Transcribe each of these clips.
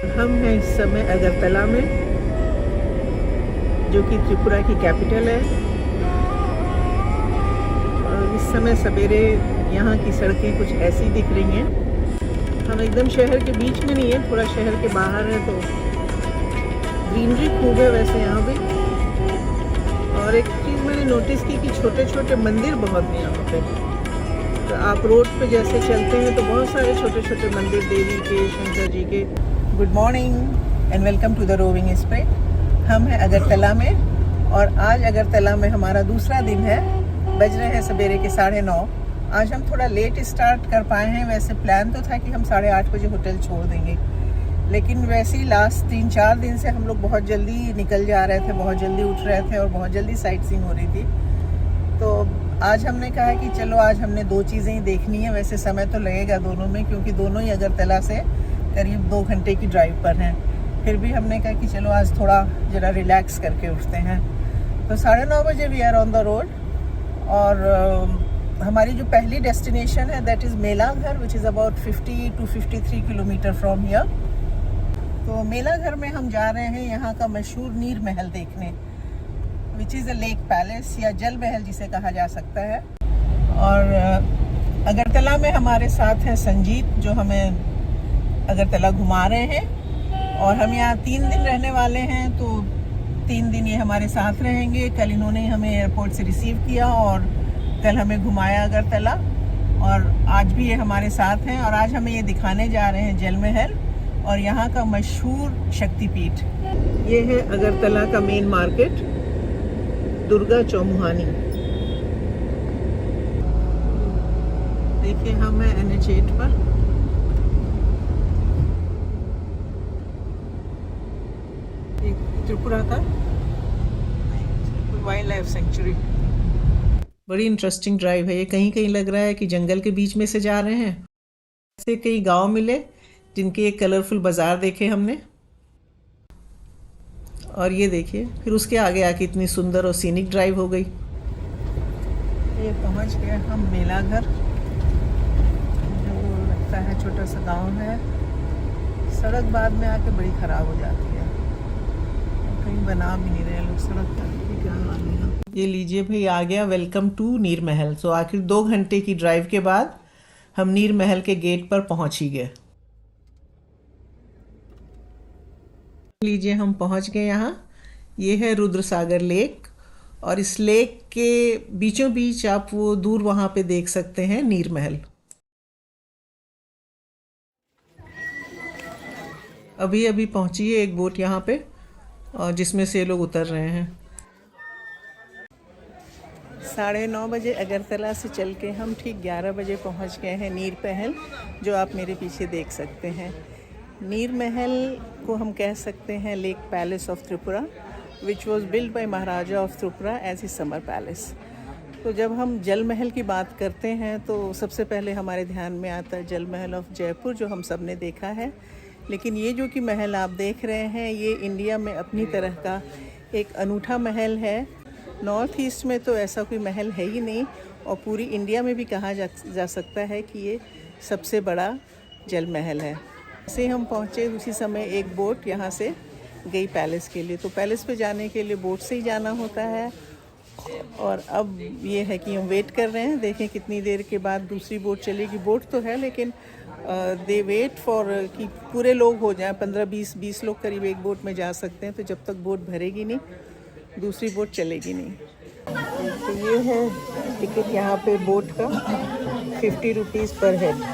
हम हैं इस समय अगरतला में, जो कि त्रिपुरा की कैपिटल है। और इस समय सवेरे यहाँ की सड़कें कुछ ऐसी दिख रही हैं। हम एकदम शहर के बीच में नहीं है, थोड़ा शहर के बाहर है, तो ग्रीनरी खूब है वैसे यहाँ भी। और एक चीज़ मैंने नोटिस की कि छोटे छोटे मंदिर बहुत हैं यहाँ पे। तो आप रोड पे जैसे चलते हैं तो बहुत सारे छोटे छोटे मंदिर देवी के, शंकर जी के। Good morning and welcome to the roving spirit. हम हैं अगरतला में और आज अगरतला में हमारा दूसरा दिन है। बज रहे हैं सवेरे के 9:30। आज हम थोड़ा लेट स्टार्ट कर पाए हैं। वैसे प्लान तो था कि हम 8:30 बजे होटल छोड़ देंगे, लेकिन वैसे ही लास्ट 3-4 दिन से हम लोग बहुत जल्दी निकल जा रहे थे, बहुत जल्दी उठ रहे थे और बहुत जल्दी साइट सीइंग हो रही थी। तो आज हमने कहा कि चलो आज हमने 2 चीज़ें ही देखनी है। वैसे समय तो लगेगा दोनों में, क्योंकि दोनों ही अगरतला से करीब 2 घंटे की ड्राइव पर हैं। फिर भी हमने कहा कि चलो आज थोड़ा ज़रा रिलैक्स करके उठते हैं। तो 9:30 बजे we are on the road. और हमारी जो पहली डेस्टिनेशन है that is Melaghar, which is about 50 to 53 kilometre from here. तो मेलाघर में हम जा रहे हैं यहाँ का मशहूर नीर महल देखने, which is a lake palace या जल महल जिसे कहा जा सकता है। और अगरतला में हमारे साथ हैं संजीत, जो हमें अगरतला घुमा रहे हैं। और हम यहाँ 3 दिन रहने वाले हैं, तो 3 दिन ये हमारे साथ रहेंगे। कल इन्होंने हमें एयरपोर्ट से रिसीव किया और कल हमें घुमाया अगरतला, और आज भी ये हमारे साथ हैं। और आज हमें ये दिखाने जा रहे हैं जल महल और यहाँ का मशहूर शक्तिपीठ। ये है अगरतला का मेन मार्केट, दुर्गा चौमुहानी। देखिए हम हैं NH8 पर। एक त्रिपुरा का वाइल्ड लाइफ सेंचुरी। बड़ी इंटरेस्टिंग ड्राइव है ये। कहीं कहीं लग रहा है कि जंगल के बीच में से जा रहे हैं। ऐसे कई गांव मिले जिनके एक कलरफुल बाजार देखे हमने। और ये देखिए फिर उसके आगे आके इतनी सुंदर और सीनिक ड्राइव हो गई। ये पहुंच गए हम मेलाघर, जो लगता है छोटा सा गांव है। सड़क बाद में आके बड़ी ख़राब हो जाती है, कहीं बना भी नहीं रहे लोग सड़क का। क्या हाल है। ये लीजिए भाई, आ गया वेलकम टू नीर महल। सो आखिर 2 घंटे की ड्राइव के बाद हम नीर महल के गेट पर पहुंच ही गए। लीजिए हम पहुंच गए यहाँ। ये है रुद्रसागर लेक, और इस लेक के बीचों बीच आप वो दूर वहाँ पे देख सकते हैं नीर महल। अभी अभी पहुंची है एक बोट यहाँ पे, और जिसमें से लोग उतर रहे हैं। 9:30 बजे अगरतला से चल के हम ठीक 11 बजे पहुंच गए हैं नीर महल, जो आप मेरे पीछे देख सकते हैं। नीर महल को हम कह सकते हैं lake palace of Tripura, which was build by Maharaja of Tripura as his summer palace. तो जब हम जल महल की बात करते हैं तो सबसे पहले हमारे ध्यान में आता है जल महल ऑफ जयपुर, जो हम सब ने देखा है। लेकिन ये जो कि महल आप देख रहे हैं, ये इंडिया में अपनी तरह का एक अनूठा महल है। नॉर्थ ईस्ट में तो ऐसा कोई महल है ही नहीं, और पूरी इंडिया में भी कहा जा सकता है कि ये सबसे बड़ा जल महल है। से हम पहुँचे उसी समय एक बोट यहाँ से गई पैलेस के लिए। तो पैलेस पे जाने के लिए बोट से ही जाना होता है। और अब ये है कि हम वेट कर रहे हैं, देखें कितनी देर के बाद दूसरी बोट चलेगी। बोट तो है, लेकिन दे वेट फॉर कि पूरे लोग हो जाएं। 15-20 लोग करीब एक बोट में जा सकते हैं। तो जब तक बोट भरेगी नहीं, दूसरी बोट चलेगी नहीं। तो ये है टिकट यहाँ पे बोट का, 50 रुपीज़ पर हेड।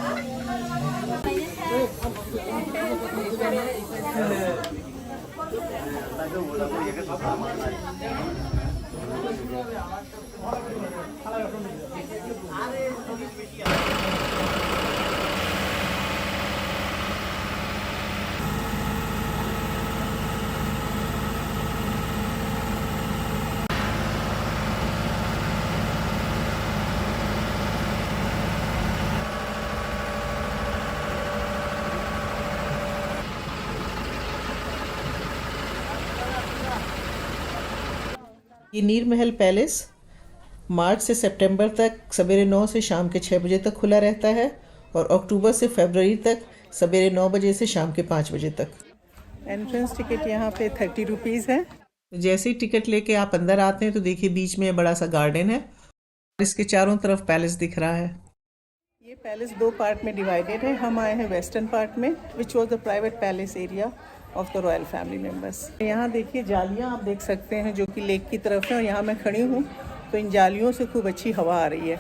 ये नीर महल पैलेस मार्च से सितंबर तक सवेरे 9 से शाम के 6 बजे तक खुला रहता है, और अक्टूबर से फरवरी तक सवेरे 9 बजे से शाम के 5 बजे तक। एंट्रेंस टिकट यहाँ पे 30 रुपीज़ है। जैसे ही टिकट लेके आप अंदर आते हैं तो देखिए बीच में बड़ा सा गार्डन है, इसके चारों तरफ पैलेस दिख रहा है। ये पैलेस 2 पार्ट में डिवाइडेड है। हम आए हैं वेस्टर्न पार्ट में, which was the private palace area of the royal family members. यहाँ देखिए जालियाँ आप देख सकते हैं जो कि लेक की तरफ है, और यहाँ मैं खड़ी हूँ तो इन जालियों से खूब अच्छी हवा आ रही है।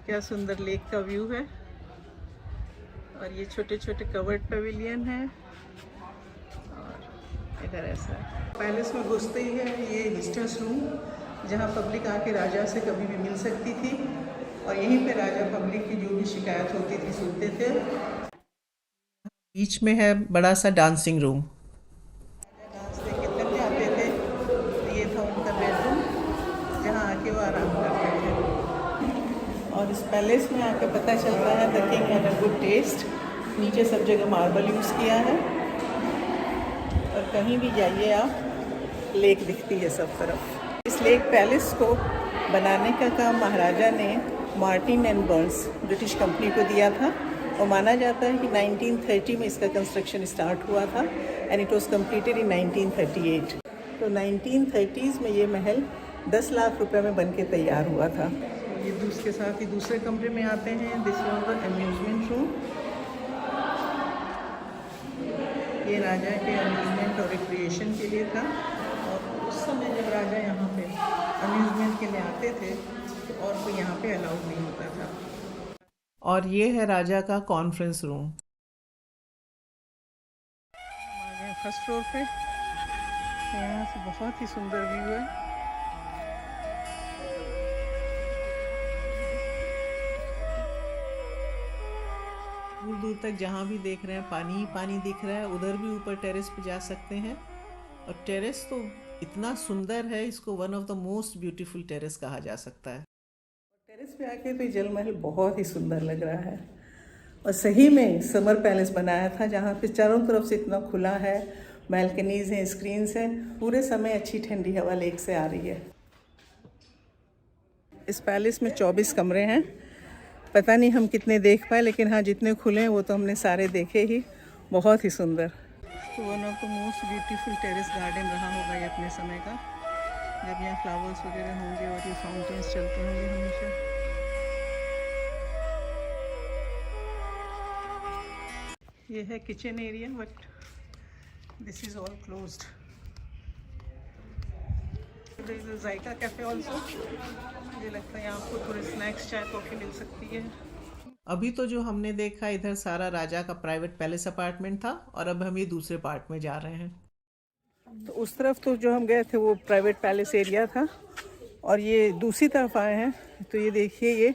क्या सुंदर लेक का व्यू है। और ये छोटे छोटे कवर्ड पवेलियन है, और इधर ऐसा पैलेस में घुसते ही है ये विजिटर्स रूम, जहाँ पब्लिक आके राजा से कभी भी मिल सकती थी, और यहीं पे राजा पब्लिक की जो भी शिकायत होती थी सुनते थे। बीच में है बड़ा सा डांसिंग रूम। डांस देख के थक जाते थे तो ये था उनका बेडरूम, जहाँ आके वो आराम करते थे। और इस पैलेस में आके पता चलता है the king had a good taste. नीचे सब जगह मार्बल यूज़ किया है, और कहीं भी जाइए आप लेक दिखती है सब तरफ। इस लेक पैलेस को बनाने का काम महाराजा ने Martin and Burns British company को दिया था, और माना जाता है कि 1930 में इसका कंस्ट्रक्शन स्टार्ट हुआ था, and it was completed in 1938। तो 1930s में ये महल 10 लाख रुपए में बन के तैयार हुआ था। ये उसके साथ ही दूसरे कमरे में आते हैं। This was the amusement room. ये राजा के अम्यूजमेंट और रिक्रिएशन के लिए था, और उस समय जब राजा यहाँ पे अम्यूजमेंट के लिए आते थे तो और कोई यहाँ पे अलाउड नहीं होता था। और ये है राजा का कॉन्फ्रेंस रूम। फर्स्ट फ्लोर पे, यहाँ से बहुत ही सुंदर व्यू है। दूर दूर तक जहाँ भी देख रहे हैं पानी ही पानी दिख रहा है। उधर भी ऊपर टेरेस पे जा सकते हैं, और टेरेस तो इतना सुंदर है, इसको one of the most beautiful terrace कहा जा सकता है। टेरेस पे आके तो जल महल बहुत ही सुंदर लग रहा है, और सही में समर पैलेस बनाया था, जहाँ पे चारों तरफ से इतना खुला है, बैल्कनीज हैं, स्क्रीन्स हैं, पूरे समय अच्छी ठंडी हवा लेक से आ रही है। इस पैलेस में 24 कमरे हैं। पता नहीं हम कितने देख पाए, लेकिन हाँ जितने खुले हैं वो तो हमने सारे देखे ही। बहुत ही सुंदर। तो one of the most beautiful terrace garden रहा होगा ये अपने समय का, जब यहाँ फ्लावर्स वगैरह होंगे और ये फाउंटेन्स चलते होंगे हमेशा। ये है kitchen area, but this is all closed. There is a Zaika cafe also. मुझे लगता है यहाँ आपको थोड़े स्नैक्स, चाय, कॉफ़ी मिल सकती है। अभी तो जो हमने देखा इधर सारा राजा का प्राइवेट पैलेस अपार्टमेंट था, और अब हम ये दूसरे पार्ट में जा रहे हैं। तो उस तरफ तो जो हम गए थे वो प्राइवेट पैलेस एरिया था, और ये दूसरी तरफ आए हैं तो ये देखिए ये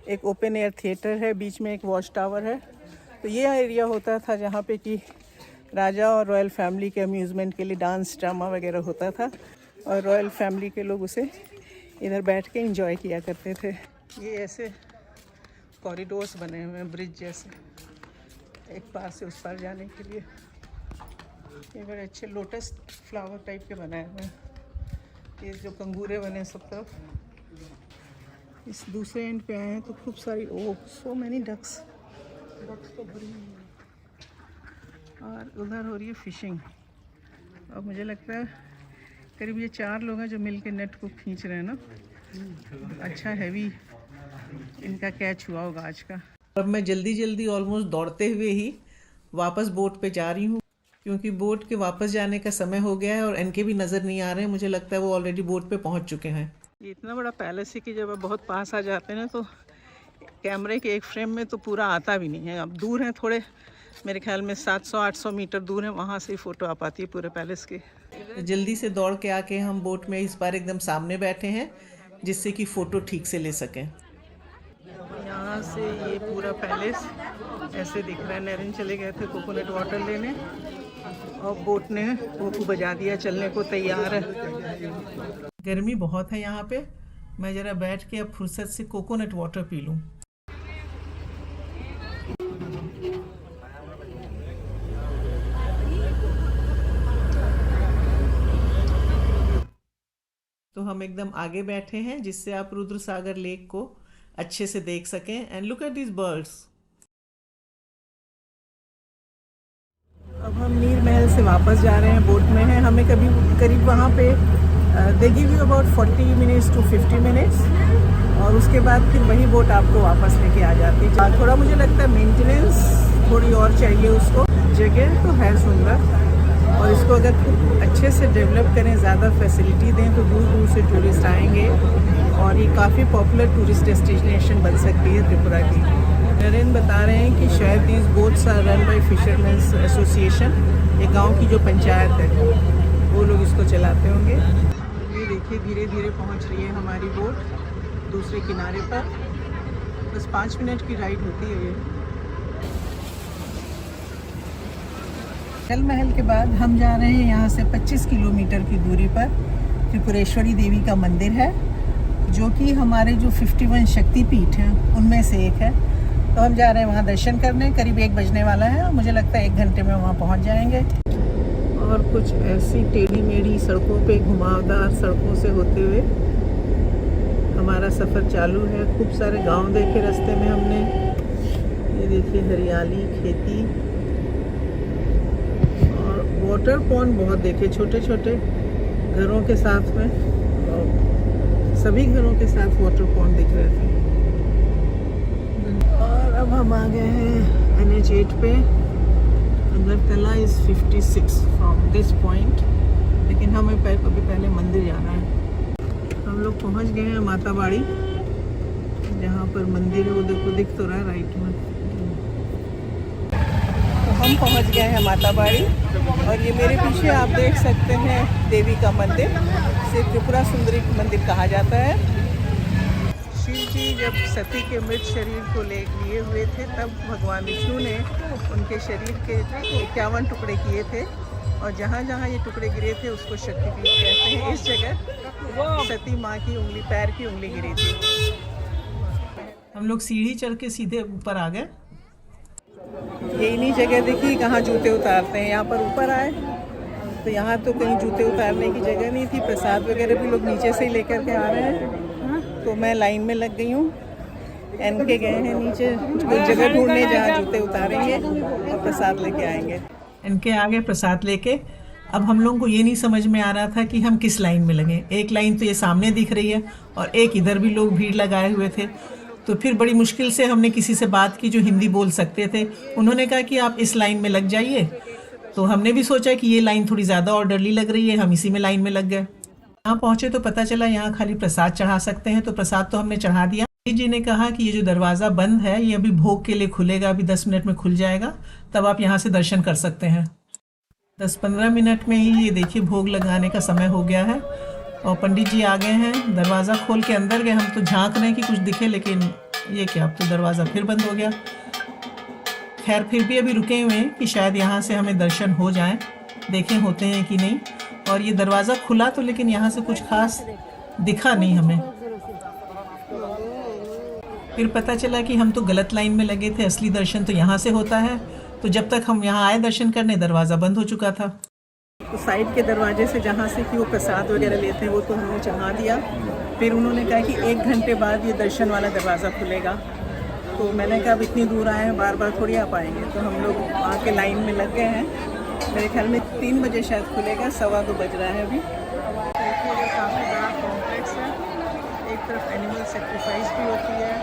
एक ओपन एयर थिएटर है, बीच में एक वॉच टावर है। तो ये एरिया होता था जहाँ पे कि राजा और रॉयल फैमिली के अम्यूज़मेंट के लिए डांस ड्रामा वगैरह होता था, और रॉयल फैमिली के लोग उसे इधर बैठ के एंजॉय किया करते थे। ये ऐसे कॉरिडोर्स बने हुए हैं ब्रिज जैसे, एक पार से उस पार जाने के लिए। ये बड़े अच्छे लोटस फ्लावर टाइप के बनाए हुए हैं। ये जो कंगूरे बने सब तरफ। इस दूसरे एंड पे आए हैं तो खूब सारी सो मैनी डक्स तो भरी हुई है, और उधर हो रही है फिशिंग। और मुझे लगता है करीब ये 4 लोग हैं जो मिल के नेट को खींच रहे हैं ना। अच्छा हैवी इनका कैच हुआ होगा आज का। अब मैं जल्दी जल्दी ऑलमोस्ट दौड़ते हुए ही वापस बोट पे जा रही हूँ, क्योंकि बोट के वापस जाने का समय हो गया है, और इनके भी नज़र नहीं आ रहे हैं। मुझे लगता है वो ऑलरेडी बोट पे पहुँच चुके हैं। ये इतना बड़ा पैलेस है कि जब आप बहुत पास आ जाते हैं ना तो कैमरे के एक फ्रेम में तो पूरा आता भी नहीं है। अब दूर हैं थोड़े, मेरे ख्याल में 700-800 मीटर दूर है, वहाँ से ही फ़ोटो आ पाती है पूरे पैलेस की। जल्दी से दौड़ के आके हम बोट में इस बार एकदम सामने बैठे हैं, जिससे कि फ़ोटो ठीक से ले सकें। यहाँ से ये पूरा पैलेस ऐसे दिख रहा है। नरेन चले गए थे कोकोनट वाटर लेने, और बोट ने वो बजा दिया, चलने को तैयार है। गर्मी बहुत है यहाँ पे। मैं ज़रा बैठ के अब फुर्सत से कोकोनट वाटर पी लूँ। तो हम एकदम आगे बैठे हैं, जिससे आप रुद्र सागर लेक को अच्छे से देख सकें। And look at this birds. अब हम नीर महल से वापस जा रहे हैं, बोट में हैं। हमें करीब वहाँ पे they give you about 40 minutes to 50 minutes, और उसके बाद फिर वही बोट आपको वापस लेके आ जाती है। थोड़ा मुझे लगता है मेंटेनेंस थोड़ी और चाहिए उसको। जगह तो है सुंदर, और इसको अगर खूब अच्छे से डेवलप करें, ज़्यादा फैसिलिटी दें, तो दूर दूर से टूरिस्ट आएंगे और ये काफ़ी पॉपुलर टूरिस्ट डेस्टिनेशन बन सकती है त्रिपुरा की। नरेंद्र बता रहे हैं कि शायद these boats are run by fishermen's association, एक गांव की जो पंचायत है वो लोग इसको चलाते होंगे। ये देखिए धीरे धीरे पहुंच रही है हमारी बोट दूसरे किनारे पर। बस 5 मिनट की राइड होती है ये। जल महल के बाद हम जा रहे हैं यहाँ से 25 किलोमीटर की दूरी पर त्रिपुरेश्वरी देवी का मंदिर है, जो कि हमारे जो 51 शक्तिपीठ हैं उनमें से एक है। तो हम जा रहे हैं वहाँ दर्शन करने। करीब 1 बजने वाला है, मुझे लगता है 1 घंटे में वहाँ पहुँच जाएंगे। और कुछ ऐसी टेढ़ी मेढ़ी सड़कों पे, घुमावदार सड़कों से होते हुए हमारा सफ़र चालू है। खूब सारे गांव देखे रास्ते में हमने। ये देखिए हरियाली, खेती और वाटर पॉन्ड बहुत देखे, छोटे छोटे घरों के साथ में, और सभी घरों के साथ वाटर पॉन्ड दिख रहे थे। और अब हम आ गए हैं NH 8 पे। Agartala is 56 from this point, लेकिन हमें पहले मंदिर जाना है। हम लोग पहुंच गए हैं माता बाड़ी, जहाँ पर मंदिर है वो देखो, दिख तो रहा है राइट में। तो हम पहुंच गए हैं माता बाड़ी, और ये मेरे पीछे आप देख सकते हैं देवी का मंदिर। इसे त्रिपुरा सुंदरी मंदिर कहा जाता है। शिव जी जब सती के मृत शरीर को लिए हुए थे, तब भगवान विष्णु ने उनके शरीर के 51 टुकड़े किए थे, और जहाँ जहाँ ये टुकड़े गिरे थे उसको शक्तिपीठ कहते हैं। इस जगह सती माँ की उंगली, पैर की उंगली गिरी थी। हम लोग सीढ़ी चढ़ के सीधे ऊपर आ गए। ये इन्हीं जगह देखिए कहाँ जूते उतारते हैं। यहाँ पर ऊपर आए तो यहाँ तो कहीं जूते उतारने की जगह नहीं थी। प्रसाद वगैरह भी लोग नीचे से ही लेकर के आ रहे हैं। तो मैं लाइन में लग गई हूँ। इनके गए हैं नीचे कुछ जगह ढूंढने जहाँ जूते उतारेंगे और प्रसाद लेके आएंगे। इनके आगे प्रसाद लेके अब हम लोगों को ये नहीं समझ में आ रहा था कि हम किस लाइन में लगे। एक लाइन तो ये सामने दिख रही है और एक इधर भी लोग भीड़ लगाए हुए थे। तो फिर बड़ी मुश्किल से हमने किसी से बात की जो हिंदी बोल सकते थे। उन्होंने कहा कि आप इस लाइन में लग जाइए। तो हमने भी सोचा कि ये लाइन थोड़ी ज़्यादा ऑर्डरली लग रही है, हम इसी में लाइन में लग गए। यहाँ पहुँचे तो पता चला यहाँ खाली प्रसाद चढ़ा सकते हैं, तो प्रसाद तो हमने चढ़ा दिया। जी ने कहा कि ये जो दरवाज़ा बंद है ये अभी भोग के लिए खुलेगा, अभी 10 मिनट में खुल जाएगा, तब आप यहाँ से दर्शन कर सकते हैं। 10-15 मिनट में ही ये देखिए भोग लगाने का समय हो गया है और पंडित जी आ गए हैं। दरवाज़ा खोल के अंदर गए, हम तो झांक रहे हैं कि कुछ दिखे, लेकिन ये क्या, अब तो दरवाज़ा फिर बंद हो गया। खैर फिर भी अभी रुके हुए हैं कि शायद यहाँ से हमें दर्शन हो जाएं, देखें होते हैं कि नहीं। और ये दरवाज़ा खुला तो, लेकिन यहाँ से कुछ खास दिखा नहीं हमें। फिर पता चला कि हम तो गलत लाइन में लगे थे, असली दर्शन तो यहाँ से होता है। तो जब तक हम यहाँ आए दर्शन करने, दरवाज़ा बंद हो चुका था। तो साइड के दरवाजे से जहाँ से कि वो प्रसाद वगैरह लेते हैं वो तो हमने चढ़ा दिया। फिर उन्होंने कहा कि 1 घंटे बाद ये दर्शन वाला दरवाज़ा खुलेगा। तो मैंने कहा अब इतनी दूर आए हैं, बार बार थोड़ी आ पाएंगे। तो हम लोग आके लाइन में लग गए हैं। मेरे ख्याल में 3 बजे शायद खुलेगा, 2:15 बज रहा है अभी। देखिए ये काफ़ी बड़ा कॉम्प्लेक्स है। एक तरफ एनिमल सेक्रीफाइस भी होती है।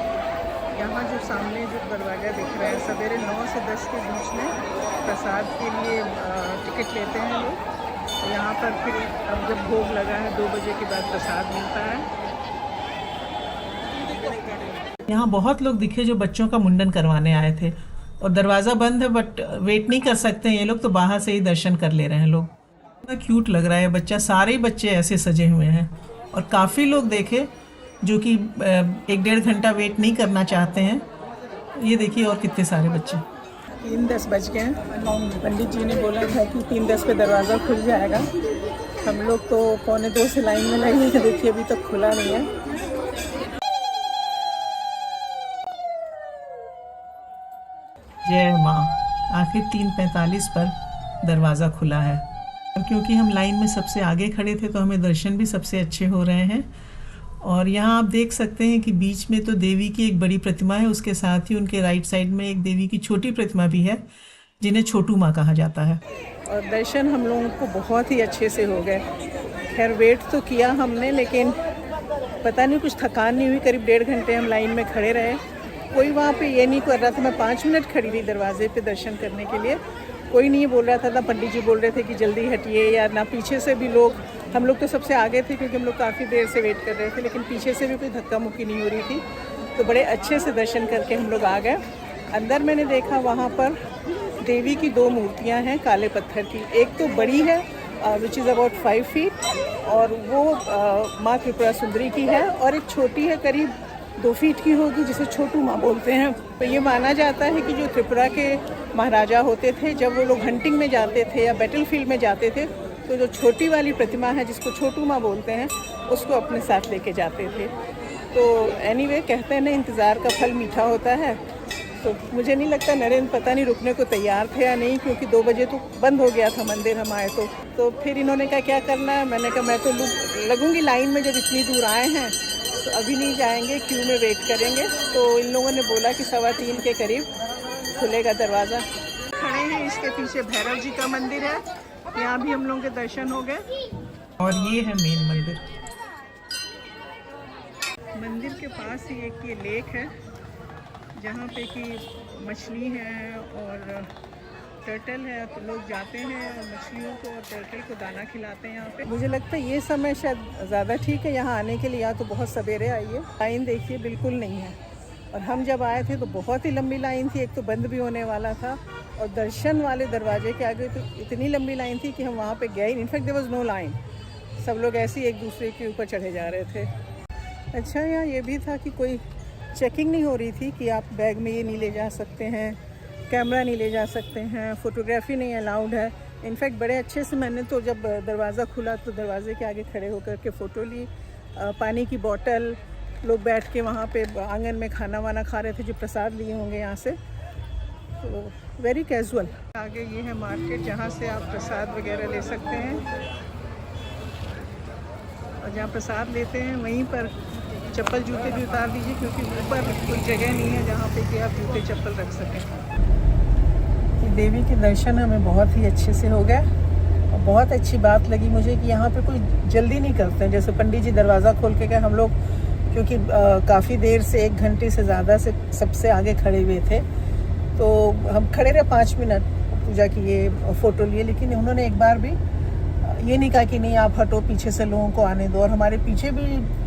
यहाँ जो सामने जो दरवाज़ा दिख रहा है, सवेरे 9 से 10 के बीच में प्रसाद के लिए टिकट लेते हैं लोग। तो यहाँ पर फिर अब जब भोग लगा है 2 बजे के बाद प्रसाद मिलता है। यहाँ बहुत लोग दिखे जो बच्चों का मुंडन करवाने आए थे, और दरवाज़ा बंद है बट वेट नहीं कर सकते हैं ये लोग, तो बाहर से ही दर्शन कर ले रहे हैं लोग। इतना क्यूट लग रहा है बच्चा, सारे ही बच्चे ऐसे सजे हुए हैं। और काफ़ी लोग देखे जो कि 1-1.5 घंटा वेट नहीं करना चाहते हैं। ये देखिए और कितने सारे बच्चे। 3:10 बज गए हैं। पंडित जी ने बोला था कि 3:10 पे दरवाज़ा खुल जाएगा। हम लोग तो 1:45 से लाइन में लगे हैं। देखिए अभी तक खुला नहीं है। जय माँ। आखिर 3:45 पर दरवाज़ा खुला है। और क्योंकि हम लाइन में सबसे आगे खड़े थे तो हमें दर्शन भी सबसे अच्छे हो रहे हैं। और यहाँ आप देख सकते हैं कि बीच में तो देवी की एक बड़ी प्रतिमा है, उसके साथ ही उनके राइट साइड में एक देवी की छोटी प्रतिमा भी है, जिन्हें छोटू माँ कहा जाता है। और दर्शन हम लोगों को बहुत ही अच्छे से हो गए। खैर वेट तो किया हमने, लेकिन पता नहीं कुछ थकान नहीं हुई। करीब 1.5 घंटे हम लाइन में खड़े रहे। कोई वहाँ पे ये नहीं कर रहा था। मैं 5 मिनट खड़ी रही दरवाजे पे दर्शन करने के लिए। कोई नहीं बोल रहा था। ना पंडित जी बोल रहे थे कि जल्दी हटिए, या ना पीछे से भी लोग। हम लोग तो सबसे आगे थे क्योंकि हम लोग काफ़ी देर से वेट कर रहे थे, लेकिन पीछे से भी कोई धक्का मुक्की नहीं हो रही थी। तो बड़े अच्छे से दर्शन करके हम लोग आ गए। अंदर मैंने देखा वहाँ पर देवी की 2 मूर्तियाँ हैं काले पत्थर की। एक तो बड़ी है विच इज़ अबाउट 5 फीट, और वो माँ त्रिपुरा सुंदरी की है, और एक छोटी है करीब 2 फीट की होगी, जिसे छोटू माँ बोलते हैं। तो ये माना जाता है कि जो त्रिपुरा के महाराजा होते थे, जब वो लोग हंटिंग में जाते थे या बैटल फील्ड में जाते थे, तो जो छोटी वाली प्रतिमा है जिसको छोटू माँ बोलते हैं, उसको अपने साथ लेके जाते थे। तो एनीवे कहते हैं ना, इंतज़ार का फल मीठा होता है। तो मुझे नहीं लगता नरेंद्र पता नहीं रुकने को तैयार थे या नहीं, क्योंकि 2 बजे तो बंद हो गया था मंदिर हम आए तो फिर इन्होंने कहा क्या करना है। मैंने कहा मैं तो लगूंगी लाइन में, जब इतनी दूर आए हैं तो अभी नहीं जाएंगे, क्यू में वेट करेंगे। तो इन लोगों ने बोला कि 2:15 के करीब खुलेगा दरवाज़ा। खड़े हैं, इसके पीछे भैरव जी का मंदिर है, यहाँ भी हम लोगों के दर्शन हो गए। और ये है मेन मंदिर। मंदिर के पास ही एक ये लेक है, जहाँ पे कि मछली है और टर्टल है। तो लोग जाते हैं मछलियों को और टर्टल को दाना खिलाते हैं यहाँ पे। मुझे लगता है ये समय शायद ज़्यादा ठीक है यहाँ आने के लिए। या तो बहुत सवेरे आइए, लाइन देखिए बिल्कुल नहीं है। और हम जब आए थे तो बहुत ही लंबी लाइन थी, एक तो बंद भी होने वाला था, और दर्शन वाले दरवाजे के आगे तो इतनी लंबी लाइन थी कि हम वहाँ पे गए। In fact there was no line, सब लोग ऐसे ही एक दूसरे के ऊपर चढ़े जा रहे थे। अच्छा, यहाँ ये भी था कि कोई चेकिंग नहीं हो रही थी कि आप बैग में ये नहीं ले जा सकते हैं, कैमरा नहीं ले जा सकते हैं, फ़ोटोग्राफी नहीं अलाउड है। इनफैक्ट बड़े अच्छे से मैंने तो जब दरवाज़ा खुला तो दरवाजे के आगे खड़े होकर के फ़ोटो ली। पानी की बोतल, लोग बैठ के वहाँ पे आंगन में खाना वाना खा रहे थे, जो प्रसाद लिए होंगे यहाँ से। तो वेरी कैजुअल। आगे ये है मार्केट, जहाँ से आप प्रसाद वगैरह ले सकते हैं, और जहाँ प्रसाद लेते हैं वहीं पर चप्पल जूते भी उतार दीजिए, क्योंकि ऊपर कोई जगह नहीं है जहाँ पे कि आप जूते चप्पल रख सकें। देवी के दर्शन हमें बहुत ही अच्छे से हो गए, और बहुत अच्छी बात लगी मुझे कि यहाँ पे कोई जल्दी नहीं करते हैं। जैसे पंडित जी दरवाज़ा खोल के गए, हम लोग क्योंकि काफ़ी देर से 1 घंटे से ज़्यादा से सबसे आगे खड़े हुए थे, तो हम खड़े रहे 5 मिनट, पूजा किए, फ़ोटो लिए, लेकिन उन्होंने एक बार भी ये नहीं कहा कि नहीं आप हटो, पीछे से लोगों को आने दो। और हमारे पीछे भी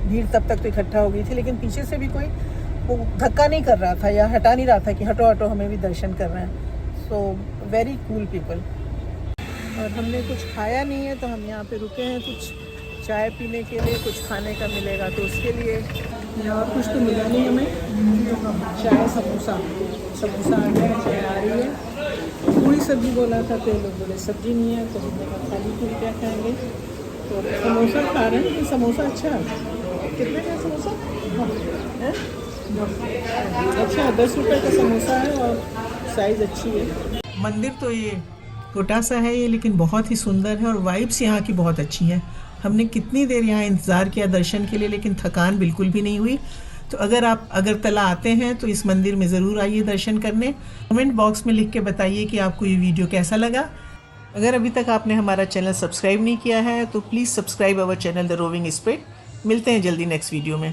भीड़ तब तक तो इकट्ठा हो गई थी, लेकिन पीछे से भी कोई वो धक्का नहीं कर रहा था या हटा नहीं रहा था कि हटो हटो, हमें भी दर्शन कर रहे हैं। So very cool people. और हमने कुछ खाया नहीं है, तो हम यहाँ पे रुके हैं कुछ चाय पीने के लिए। कुछ खाने का मिलेगा तो उसके लिए, यहाँ कुछ तो मिला नहीं हमें। चाय समोसा आ गया, चाय आ रही है। पूरी सब्जी बोला था तो लोग बोले सब्जी नहीं है, तो हमने कहा खाली पूरी क्या खाएंगे, तो समोसा खा रहे हैं। समोसा अच्छा है, कितने का समोसा है? अच्छा, 10 रुपये का समोसा है और साइज़ अच्छी है। मंदिर तो ये छोटा सा है ये, लेकिन बहुत ही सुंदर है, और वाइब्स यहाँ की बहुत अच्छी हैं। हमने कितनी देर यहाँ इंतज़ार किया दर्शन के लिए, लेकिन थकान बिल्कुल भी नहीं हुई। तो अगर आप अगरतला आते हैं तो इस मंदिर में ज़रूर आइए दर्शन करने। कमेंट बॉक्स में लिख के बताइए कि आपको ये वीडियो कैसा लगा। अगर अभी तक आपने हमारा चैनल सब्सक्राइब नहीं किया है तो please subscribe our channel the roving spirit. मिलते हैं जल्दी नेक्स्ट वीडियो में।